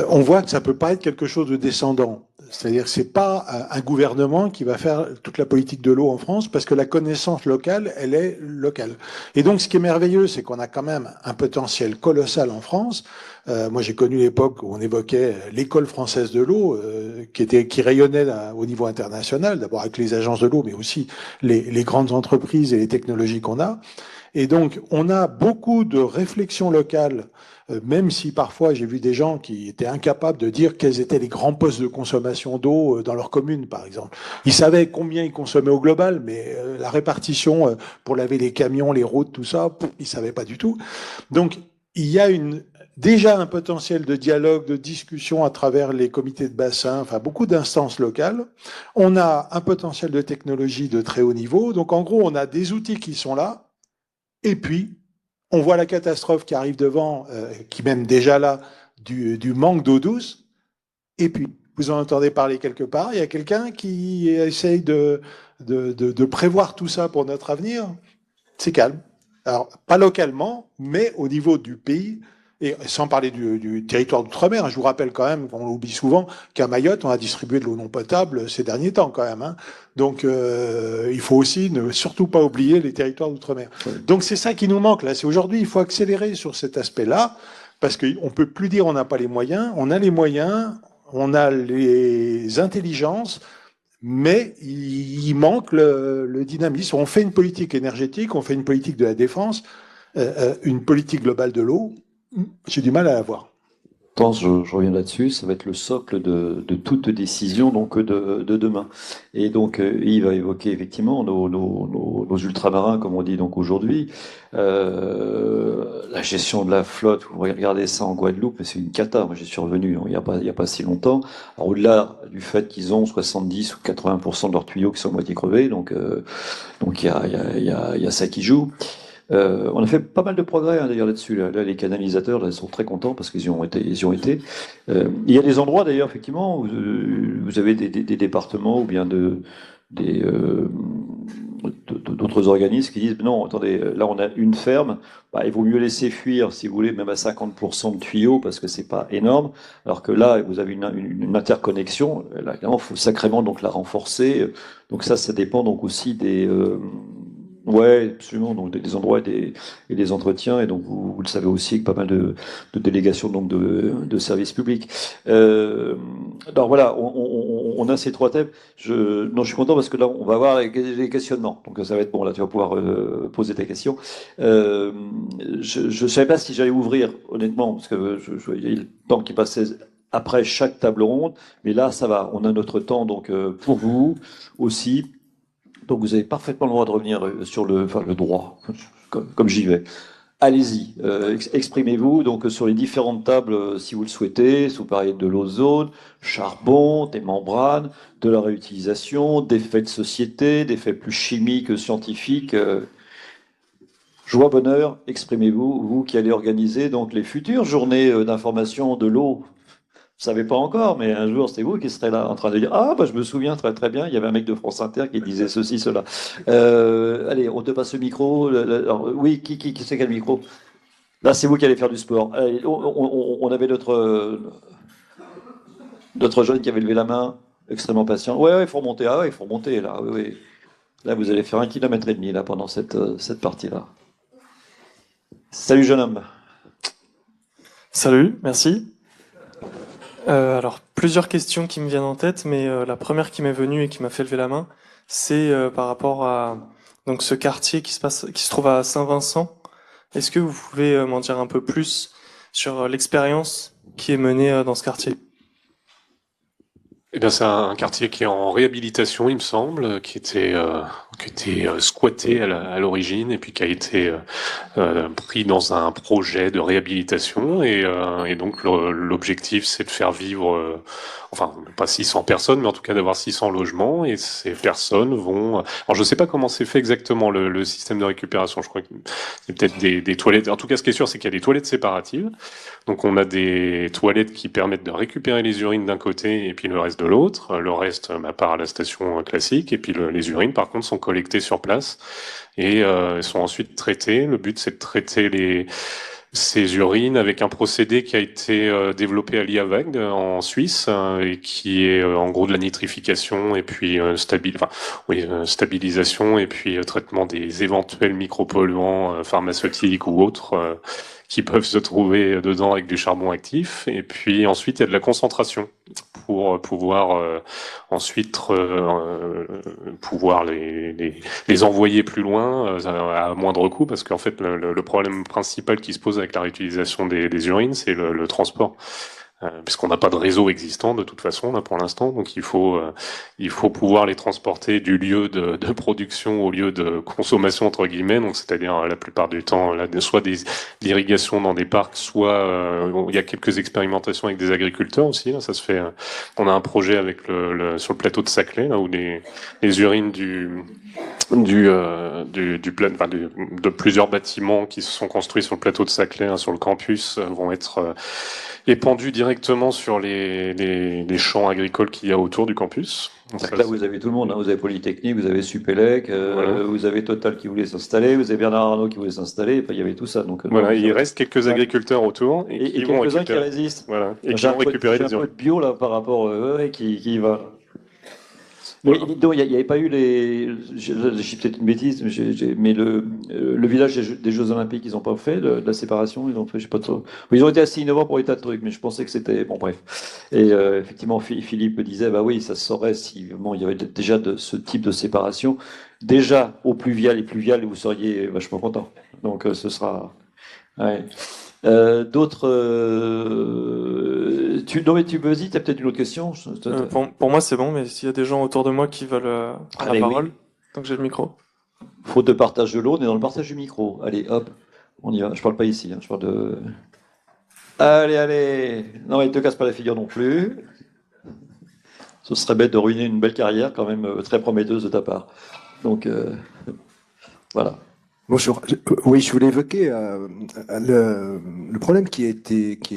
on voit que ça peut pas être quelque chose de descendant. C'est-à-dire que c'est pas un gouvernement qui va faire toute la politique de l'eau en France, parce que la connaissance locale, elle est locale. Et donc, ce qui est merveilleux, c'est qu'on a quand même un potentiel colossal en France. Moi, j'ai connu l'époque où on évoquait l'école française de l'eau, qui rayonnait au niveau international, d'abord avec les agences de l'eau, mais aussi les grandes entreprises et les technologies qu'on a. Et donc, on a beaucoup de réflexions locales, même si parfois j'ai vu des gens qui étaient incapables de dire quels étaient les grands postes de consommation d'eau dans leur commune, par exemple. Ils savaient combien ils consommaient au global, mais la répartition pour laver les camions, les routes, tout ça, ils savaient pas du tout. Donc, il y a déjà un potentiel de dialogue, de discussion à travers les comités de bassin, enfin beaucoup d'instances locales. On a un potentiel de technologie de très haut niveau. Donc, en gros, on a des outils qui sont là. Et puis, on voit la catastrophe qui arrive devant, qui même déjà là, du manque d'eau douce. Et puis, vous en entendez parler quelque part, il y a quelqu'un qui essaye de prévoir tout ça pour notre avenir. C'est calme. Alors, pas localement, mais au niveau du pays, et sans parler du territoire d'outre-mer. Je vous rappelle quand même, on l'oublie souvent, qu'à Mayotte, on a distribué de l'eau non potable ces derniers temps quand même. Hein. Donc, il faut aussi ne surtout pas oublier les territoires d'outre-mer. Ouais. Donc, c'est ça qui nous manque là. C'est aujourd'hui, il faut accélérer sur cet aspect-là, parce qu'on peut plus dire on n'a pas les moyens. On a les moyens, on a les intelligences, mais il manque le dynamisme. On fait une politique énergétique, on fait une politique de la défense, une politique globale de l'eau. J'ai du mal à la voir. Je reviens là-dessus, ça va être le socle de toute décision donc de demain. Et donc Yves a évoqué effectivement nos ultramarins, comme on dit donc aujourd'hui. La gestion de la flotte, vous regardez ça en Guadeloupe, c'est une cata. Moi, j'y suis revenu il y a pas si longtemps. Alors, au-delà du fait qu'ils ont 70 ou 80% de leurs tuyaux qui sont à moitié crevés, donc il y a ça qui joue. On a fait pas mal de progrès d'ailleurs là-dessus. Là, les canalisateurs là, sont très contents parce qu'ils y ont été. Il y a des endroits d'ailleurs effectivement où vous avez des départements ou bien d'autres organismes qui disent non, attendez, là on a une ferme, bah, il vaut mieux laisser fuir, si vous voulez, même à 50% de tuyaux parce que c'est pas énorme. Alors que là, vous avez une interconnexion. Là, évidemment, il faut sacrément donc la renforcer. Donc ça dépend donc aussi Ouais, absolument. Donc des endroits et des entretiens. Et donc vous le savez aussi que pas mal de délégations donc de services publics. Alors voilà, on a ces trois thèmes. Non, je suis content parce que là on va avoir les questionnements. Donc ça va être bon. Là tu vas pouvoir poser tes questions. Euh, je savais pas si j'allais ouvrir honnêtement parce que je voyais le temps qui passait après chaque table ronde. Mais là ça va. On a notre temps donc pour vous aussi. Donc vous avez parfaitement le droit de revenir sur le droit, comme j'y vais. Allez-y, exprimez-vous donc sur les différentes tables si vous le souhaitez. Si vous parlez de l'ozone, charbon, des membranes, de la réutilisation, des faits de société, des faits plus chimiques, scientifiques. Joie, bonheur, exprimez-vous, vous qui allez organiser donc les futures journées d'information de l'eau. Vous savez pas encore, mais un jour, c'est vous qui serez là en train de dire ah bah je me souviens très très bien, il y avait un mec de France Inter qui disait ceci cela. Allez, on te passe le micro. Alors, oui, qui c'est quel micro? Là, c'est vous qui allez faire du sport. Allez, on avait notre jeune qui avait levé la main, extrêmement patient. Ouais, il faut remonter. Ah ouais, il faut remonter là. Oui, oui. Là, vous allez faire 1,5 km là pendant cette partie-là. Salut jeune homme. Salut, merci. Alors, plusieurs questions qui me viennent en tête, mais la première qui m'est venue et qui m'a fait lever la main, c'est par rapport à donc ce quartier qui se trouve à Saint-Vincent. Est-ce que vous pouvez m'en dire un peu plus sur l'expérience qui est menée dans ce quartier? Eh bien, c'est un quartier qui est en réhabilitation, il me semble, qui était squatté à l'origine et puis qui a été pris dans un projet de réhabilitation et donc l'objectif c'est de faire vivre enfin pas 600 personnes mais en tout cas d'avoir 600 logements et ces personnes vont alors je sais pas comment c'est fait exactement le système de récupération, je crois que c'est peut-être des toilettes, en tout cas ce qui est sûr c'est qu'il y a des toilettes séparatives, donc on a des toilettes qui permettent de récupérer les urines d'un côté et puis le reste de l'autre, le reste part à la station classique et puis les urines par contre sont collectées sur place et elles sont ensuite traitées. Le but, c'est de traiter ces urines avec un procédé qui a été développé à Liavag en Suisse et qui est en gros de la nitrification et puis stabilisation et puis traitement des éventuels micropolluants pharmaceutiques ou autres qui peuvent se trouver dedans avec du charbon actif. Et puis ensuite, il y a de la concentration pour pouvoir ensuite pouvoir les envoyer plus loin à moindre coût, parce qu'en fait, le problème principal qui se pose avec la réutilisation des urines, c'est le transport. Puisqu'on n'a pas de réseau existant de toute façon là pour l'instant, donc il faut pouvoir les transporter du lieu de production au lieu de consommation entre guillemets, donc c'est-à-dire la plupart du temps là, soit des irrigations dans des parcs, soit il y a quelques expérimentations avec des agriculteurs aussi. Là, ça se fait. On a un projet avec sur le plateau de Saclay là où les urines de plusieurs bâtiments qui se sont construits sur le plateau de Saclay, hein, sur le campus, vont être épandus directement sur les champs agricoles qu'il y a autour du campus. Donc là, vous avez tout le monde, hein. Vous avez Polytechnique, vous avez Supélec, voilà. Vous avez Total qui voulait s'installer, vous avez Bernard Arnault qui voulait s'installer, enfin, il y avait tout ça. Donc, voilà, il reste quelques agriculteurs autour et quelques-uns qui résistent. Voilà, et qui vont récupérer des urines. J'ai un peu de bio là par rapport qui va. Mais donc, il n'y avait pas eu j'ai peut-être une bêtise, mais le village des Jeux Olympiques, ils n'ont pas fait de la séparation, ils ont fait, je sais pas trop. Ils ont été assez innovants pour des tas de trucs, mais je pensais que c'était bon, bref. Et effectivement, Philippe me disait, bah oui, ça se saurait si il y avait déjà ce type de séparation. Déjà au pluvial et pluvial, vous seriez vachement content. Donc ce sera. Ouais. D'autres. Tu me dis, tu as peut-être une autre question? Pour moi, c'est bon, mais s'il y a des gens autour de moi qui veulent la parole, oui. Donc j'ai le micro. Faute de partage de l'eau, on est dans le partage du micro. Allez, hop, on y va. Je parle pas ici, hein, je parle de. Allez. Non, il te casse pas la figure non plus. Ce serait bête de ruiner une belle carrière, quand même très prometteuse de ta part. Donc, voilà. Bonjour. Oui, je voulais évoquer le problème qui a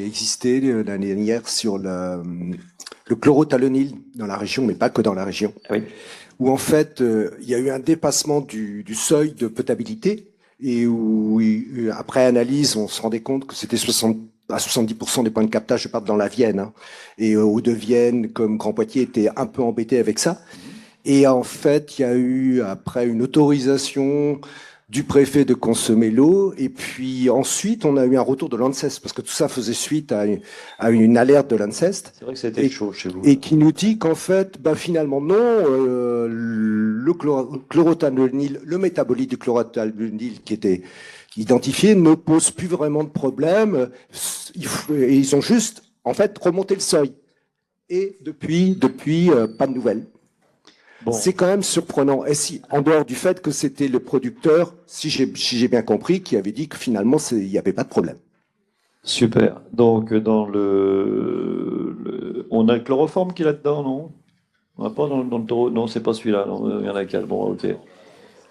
existé l'année dernière sur le chlorothalonil dans la région, mais pas que dans la région. Oui. Où en fait, il y a eu un dépassement du seuil de potabilité et où, après analyse, on se rendait compte que c'était 70% des points de captage, je parle dans la Vienne, hein, et Hauts-de-Vienne comme Grand Poitiers étaient un peu embêtés avec ça. Et en fait, il y a eu après une autorisation du préfet de consommer l'eau. Et puis ensuite, on a eu un retour de l'ANSES, parce que tout ça faisait suite à une alerte de l'ANSES. C'est vrai que ça a été chaud chez vous. Et qui nous dit qu'en fait, ben finalement, non, le chlorothalonil, le métabolite du chlorothalonil qui était identifié ne pose plus vraiment de problème. Et ils ont juste, en fait, remonté le seuil. Et depuis pas de nouvelles. Bon. C'est quand même surprenant. Et si, en dehors du fait que c'était le producteur, si j'ai bien compris, qui avait dit que finalement, il n'y avait pas de problème. Super. Donc, dans on a le chloroforme qui est là-dedans, non? On n'a pas dans le taureau. Non, c'est pas celui-là. Non, il y en a qu'un. Bon, ok.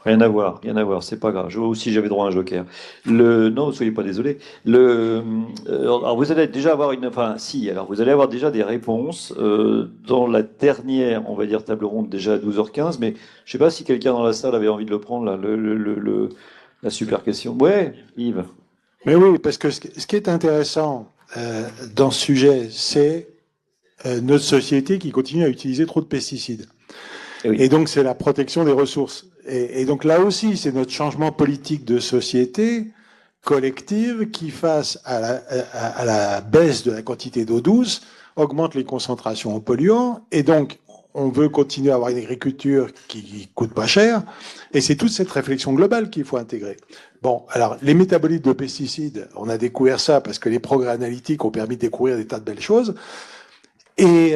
Rien à voir, c'est pas grave. Aussi, j'avais droit à un joker. Non, soyez pas désolés. Alors, vous allez déjà avoir vous allez avoir déjà des réponses dans la dernière, on va dire, table ronde déjà à 12h15, mais je sais pas si quelqu'un dans la salle avait envie de le prendre, là, la super question. Ouais, Yves. Mais oui, parce que ce qui est intéressant dans ce sujet, c'est notre société qui continue à utiliser trop de pesticides. Et donc, c'est la protection des ressources. Et donc, là aussi, c'est notre changement politique de société collective qui, face à la baisse de la quantité d'eau douce, augmente les concentrations en polluants. Et donc, on veut continuer à avoir une agriculture qui coûte pas cher. Et c'est toute cette réflexion globale qu'il faut intégrer. Bon, alors, les métabolites de pesticides, on a découvert ça parce que les progrès analytiques ont permis de découvrir des tas de belles choses. Et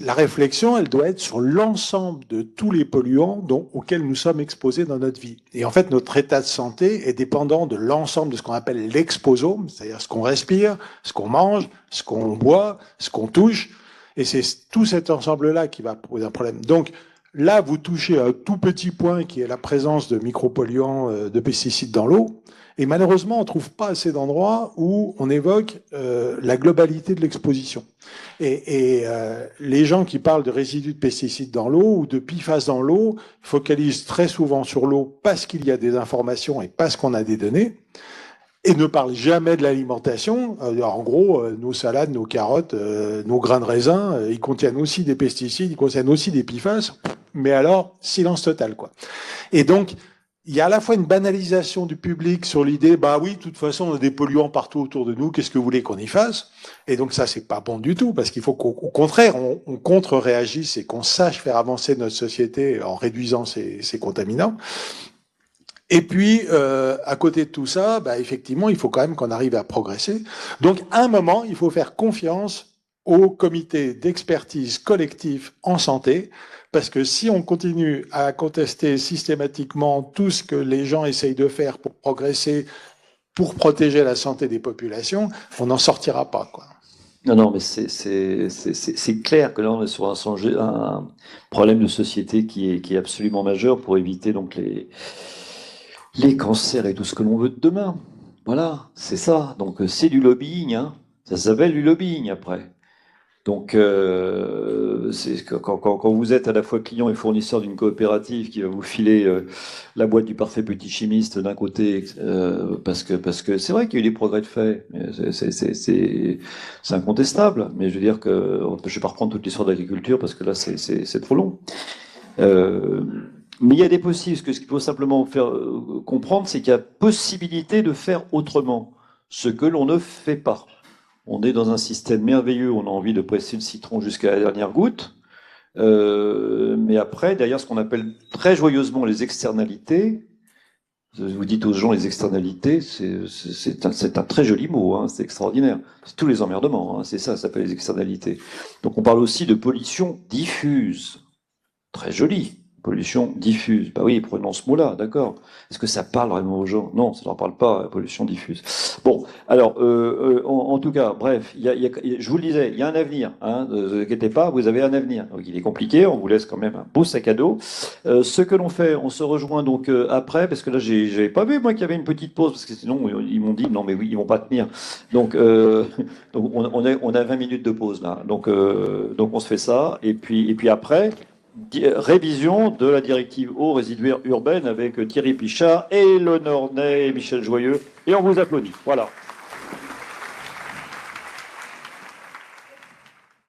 la réflexion, elle doit être sur l'ensemble de tous les polluants auxquels nous sommes exposés dans notre vie. Et en fait, notre état de santé est dépendant de l'ensemble de ce qu'on appelle l'exposome, c'est-à-dire ce qu'on respire, ce qu'on mange, ce qu'on boit, ce qu'on touche. Et c'est tout cet ensemble-là qui va poser un problème. Donc là, vous touchez à un tout petit point qui est la présence de micropolluants, de pesticides dans l'eau. Et malheureusement, on ne trouve pas assez d'endroits où on évoque la globalité de l'exposition. Et les gens qui parlent de résidus de pesticides dans l'eau ou de PFAS dans l'eau focalisent très souvent sur l'eau parce qu'il y a des informations et parce qu'on a des données, et ne parlent jamais de l'alimentation. En gros, nos salades, nos carottes, nos grains de raisin, ils contiennent aussi des pesticides, ils contiennent aussi des PFAS, mais alors, silence total, quoi. Et donc, il y a à la fois une banalisation du public sur l'idée, bah oui, de toute façon, on a des polluants partout autour de nous, qu'est-ce que vous voulez qu'on y fasse? Et donc ça, c'est pas bon du tout, parce qu'il faut qu'au contraire, on contre-réagisse et qu'on sache faire avancer notre société en réduisant ces contaminants. Et puis, à côté de tout ça, bah, effectivement, il faut quand même qu'on arrive à progresser. Donc, à un moment, il faut faire confiance au comité d'expertise collectif en santé, parce que si on continue à contester systématiquement tout ce que les gens essayent de faire pour progresser, pour protéger la santé des populations, on n'en sortira pas, quoi. Non, mais c'est clair que là, on est sur un problème de société qui est absolument majeur pour éviter donc les cancers et tout ce que l'on veut de demain. Voilà, c'est ça. Donc, c'est du lobbying, hein. Ça s'appelle du lobbying après. Donc, quand vous êtes à la fois client et fournisseur d'une coopérative qui va vous filer la boîte du parfait petit chimiste d'un côté, parce que c'est vrai qu'il y a eu des progrès de fait, c'est incontestable. Mais je veux dire que je ne vais pas reprendre toute l'histoire de l'agriculture parce que là, c'est trop long. Mais il y a des possibles. Ce qu'il faut simplement faire comprendre, c'est qu'il y a possibilité de faire autrement, ce que l'on ne fait pas. On est dans un système merveilleux, on a envie de presser le citron jusqu'à la dernière goutte. Mais après, derrière ce qu'on appelle très joyeusement les externalités, vous dites aux gens les externalités, c'est un très joli mot, hein, c'est extraordinaire. C'est tous les emmerdements, hein, c'est ça s'appelle les externalités. Donc on parle aussi de pollution diffuse. Très joli. Pollution diffuse. Bah oui, prenons ce mot-là, d'accord. Est-ce que ça parle vraiment aux gens? Non, ça ne leur parle pas, pollution diffuse. Bon, alors, en tout cas, bref, je vous le disais, il y a un avenir. Hein, ne vous inquiétez pas, vous avez un avenir. Donc il est compliqué, on vous laisse quand même un beau sac à dos. Ce que l'on fait, on se rejoint donc après, parce que là, j'avais pas vu, moi, qu'il y avait une petite pause, parce que sinon, ils m'ont dit, non, mais oui, ils vont pas tenir. Donc on a 20 minutes de pause, là. Donc on se fait ça, et puis après... Révision de la directive eau résiduaire urbaine avec Thierry Pichard, Léonore Ney et Michel Joyeux. Et on vous applaudit. Voilà.